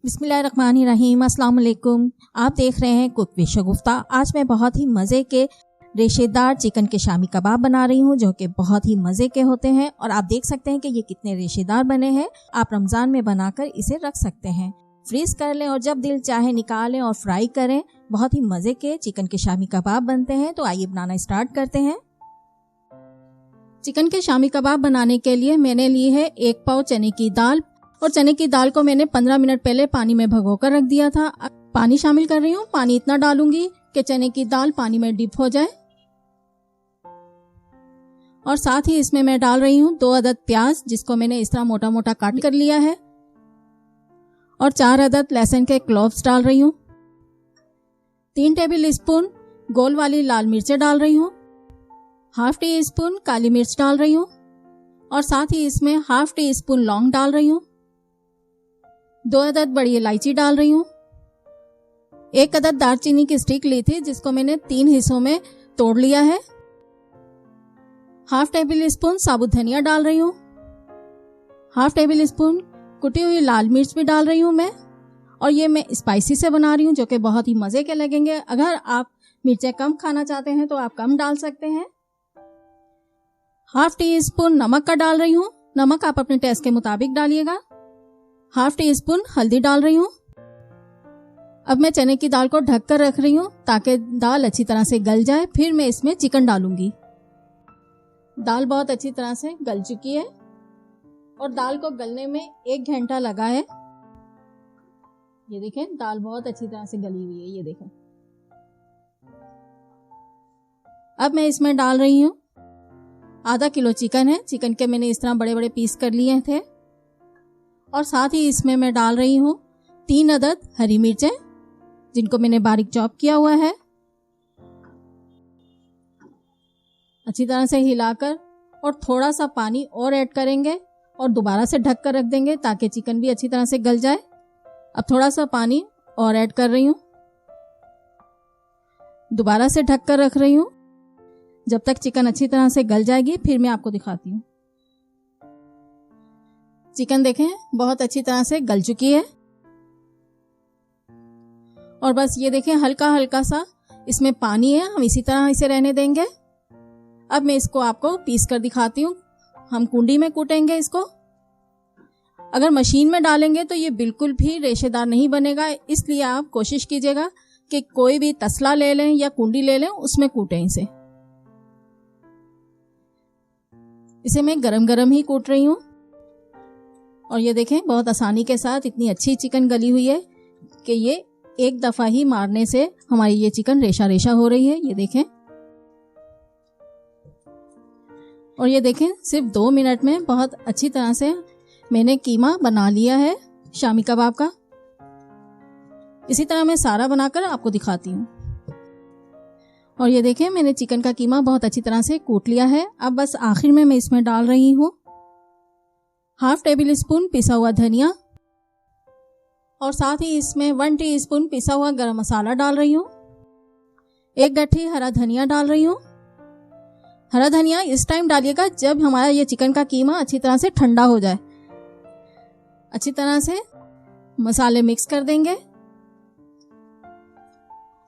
बिस्मिल्लाहिर्रहमानिर्रहीम। अस्सलाम वालेकुम। आप देख रहे हैं कुक विद शगुफ्ता। आज मैं बहुत ही मज़े के रेशेदार चिकन के शामी कबाब बना रही हूँ जो कि बहुत ही मज़े के होते हैं और आप देख सकते हैं कि ये कितने रेशेदार बने हैं। आप रमज़ान में बनाकर इसे रख सकते हैं, फ्रीज कर लें और जब दिल चाहे निकालें और फ्राई करें। बहुत ही मज़े के चिकन के शामी कबाब बनते हैं। तो आइए बनाना स्टार्ट करते हैं। चिकन के शामी कबाब बनाने के लिए मैंने ली है 1 पाव चने की दाल और चने की दाल को मैंने 15 मिनट पहले पानी में भिगोकर रख दिया था। पानी शामिल कर रही हूँ। पानी इतना डालूंगी कि चने की दाल पानी में डिप हो जाए और साथ ही इसमें मैं डाल रही हूँ 2 अदद प्याज जिसको मैंने इस तरह मोटा मोटा काट कर लिया है और 4 अदद लहसुन के क्लोव्स डाल रही हूँ। 3 टेबल स्पून गोल वाली लाल मिर्चें डाल रही हूँ। ½ टी स्पून काली मिर्च डाल रही हूँ और साथ ही इसमें ½ टी स्पून लौंग डाल रही हूँ। 2 अदद बड़ी इलायची डाल रही हूँ। 1 अदद दालचीनी की स्टिक ली थी जिसको मैंने 3 हिस्सों में तोड़ लिया है। ½ टेबल स्पून साबुत धनिया डाल रही हूँ। ½ टेबल स्पून कुटी हुई लाल मिर्च भी डाल रही हूँ मैं, और ये मैं स्पाइसी से बना रही हूँ जो कि बहुत ही मज़े के लगेंगे। अगर आप मिर्चें कम खाना चाहते हैं तो आप कम डाल सकते हैं। ½ टी स्पून नमक का डाल रही हूँ। नमक आप अपने टेस्ट के मुताबिक डालिएगा। ½ टी स्पून हल्दी डाल रही हूँ। अब मैं चने की दाल को ढक कर रख रही हूँ ताकि दाल अच्छी तरह से गल जाए। फिर मैं इसमें चिकन डालूंगी। दाल बहुत अच्छी तरह से गल चुकी है और दाल को गलने में 1 घंटा लगा है। ये देखें, दाल बहुत अच्छी तरह से गली हुई है। ये देखें। अब मैं इसमें डाल रही हूँ ½ किलो चिकन है। चिकन के मैंने इस तरह बड़े बड़े पीस कर लिए थे और साथ ही इसमें मैं डाल रही हूँ 3 अदद हरी मिर्चें जिनको मैंने बारीक चॉप किया हुआ है। अच्छी तरह से हिलाकर और थोड़ा सा पानी और ऐड करेंगे और दोबारा से ढक कर रख देंगे ताकि चिकन भी अच्छी तरह से गल जाए। अब थोड़ा सा पानी और ऐड कर रही हूँ। दोबारा से ढक कर रख रही हूँ जब तक चिकन अच्छी तरह से गल जाएगी। फिर मैं आपको दिखाती हूँ। चिकन देखें बहुत अच्छी तरह से गल चुकी है और बस ये देखें हल्का हल्का सा इसमें पानी है। हम इसी तरह इसे रहने देंगे। अब मैं इसको आपको पीस कर दिखाती हूँ। हम कुंडी में कूटेंगे इसको। अगर मशीन में डालेंगे तो ये बिल्कुल भी रेशेदार नहीं बनेगा, इसलिए आप कोशिश कीजिएगा कि कोई भी तसला ले लें या कुंडी ले लें, उसमें कूटें इसे मैं गरम गरम ही कूट रही हूँ। और ये देखें बहुत आसानी के साथ इतनी अच्छी चिकन गली हुई है कि ये एक दफ़ा ही मारने से हमारी ये चिकन रेशा रेशा हो रही है। ये देखें। और ये देखें सिर्फ 2 मिनट में बहुत अच्छी तरह से मैंने कीमा बना लिया है शामी कबाब का। इसी तरह मैं सारा बनाकर आपको दिखाती हूँ। और ये देखें मैंने चिकन का कीमा बहुत अच्छी तरह से कूट लिया है। अब बस आखिर में मैं इसमें डाल रही हूँ ½ टेबल स्पून पिसा हुआ धनिया और साथ ही इसमें 1 टीस्पून पिसा हुआ गरम मसाला डाल रही हूँ। 1 गट्ठी हरा धनिया डाल रही हूँ। हरा धनिया इस टाइम डालिएगा जब हमारा ये चिकन का कीमा अच्छी तरह से ठंडा हो जाए। अच्छी तरह से मसाले मिक्स कर देंगे।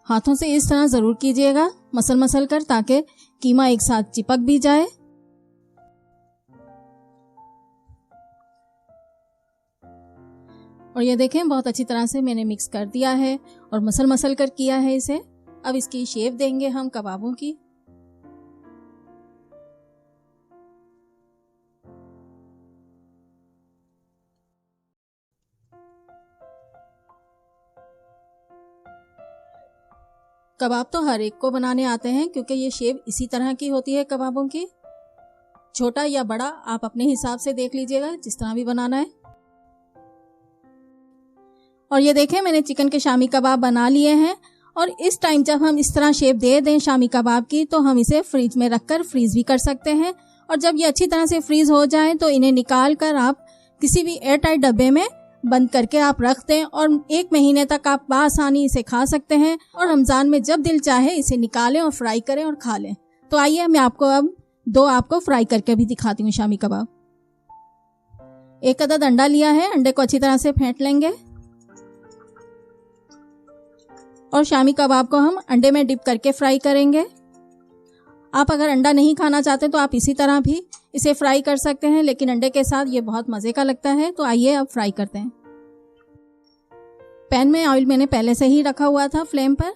हाथों से इस तरह जरूर कीजिएगा, मसल मसल कर, ताकि कीमा एक साथ चिपक भी जाए। और ये देखें बहुत अच्छी तरह से मैंने मिक्स कर दिया है और मसल मसल कर किया है इसे। अब इसकी शेप देंगे हम कबाबों की। कबाब तो हर एक को बनाने आते हैं क्योंकि ये शेप इसी तरह की होती है कबाबों की। छोटा या बड़ा आप अपने हिसाब से देख लीजिएगा, जिस तरह भी बनाना है। और ये देखें मैंने चिकन के शामी कबाब बना लिए हैं। और इस टाइम जब हम इस तरह शेप दे दें शामी कबाब की तो हम इसे फ्रिज में रखकर फ्रीज भी कर सकते हैं। और जब ये अच्छी तरह से फ्रीज हो जाए तो इन्हें निकाल कर आप किसी भी एयर टाइट डब्बे में बंद करके आप रख दें और 1 महीने तक आप बआसानी इसे खा सकते हैं। और रमज़ान में जब दिल चाहे इसे निकालें और फ्राई करें और खा लें। तो आइए मैं आपको अब 2 आपको फ्राई करके भी दिखाती हूँ शामी कबाब। 1 अदद अंडा लिया है। अंडे को अच्छी तरह से फेंट लेंगे और शामी कबाब को हम अंडे में डिप करके फ्राई करेंगे। आप अगर अंडा नहीं खाना चाहते तो आप इसी तरह भी इसे फ्राई कर सकते हैं, लेकिन अंडे के साथ ये बहुत मज़े का लगता है। तो आइए अब फ्राई करते हैं। पैन में ऑयल मैंने पहले से ही रखा हुआ था फ्लेम पर।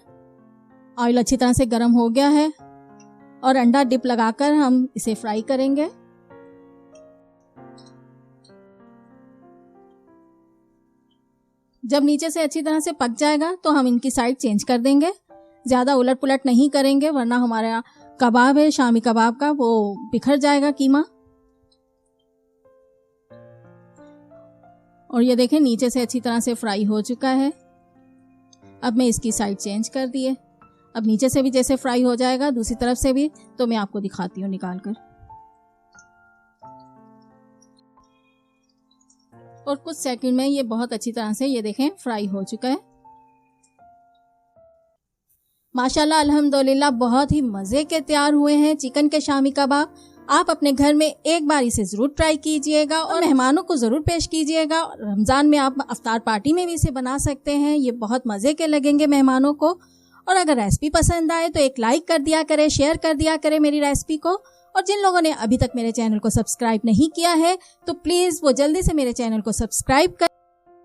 ऑयल अच्छी तरह से गर्म हो गया है और अंडा डिप लगाकर हम इसे फ्राई करेंगे। जब नीचे से अच्छी तरह से पक जाएगा तो हम इनकी साइड चेंज कर देंगे। ज़्यादा उलट पुलट नहीं करेंगे, वरना हमारा कबाब है शामी कबाब का, वो बिखर जाएगा कीमा। और ये देखें नीचे से अच्छी तरह से फ्राई हो चुका है। अब मैं इसकी साइड चेंज कर दिए। अब नीचे से भी जैसे फ्राई हो जाएगा दूसरी तरफ से भी, तो मैं आपको दिखाती हूँ निकाल कर। और कुछ सेकंड में ये बहुत अच्छी तरह से ये देखें फ्राई हो चुका है। माशाल्लाह अल्हम्दुलिल्लाह बहुत ही मज़े के तैयार हुए हैं चिकन के शामी कबाब। आप अपने घर में एक बार इसे ज़रूर ट्राई कीजिएगा और मेहमानों को ज़रूर पेश कीजिएगा। रमज़ान में आप अफ्तार पार्टी में भी इसे बना सकते हैं। ये बहुत मज़े के लगेंगे मेहमानों को। और अगर रेसिपी पसंद आए तो एक लाइक कर दिया करें, शेयर कर दिया करें मेरी रेसिपी को। और जिन लोगों ने अभी तक मेरे चैनल को सब्सक्राइब नहीं किया है तो प्लीज़ वो जल्दी से मेरे चैनल को सब्सक्राइब कर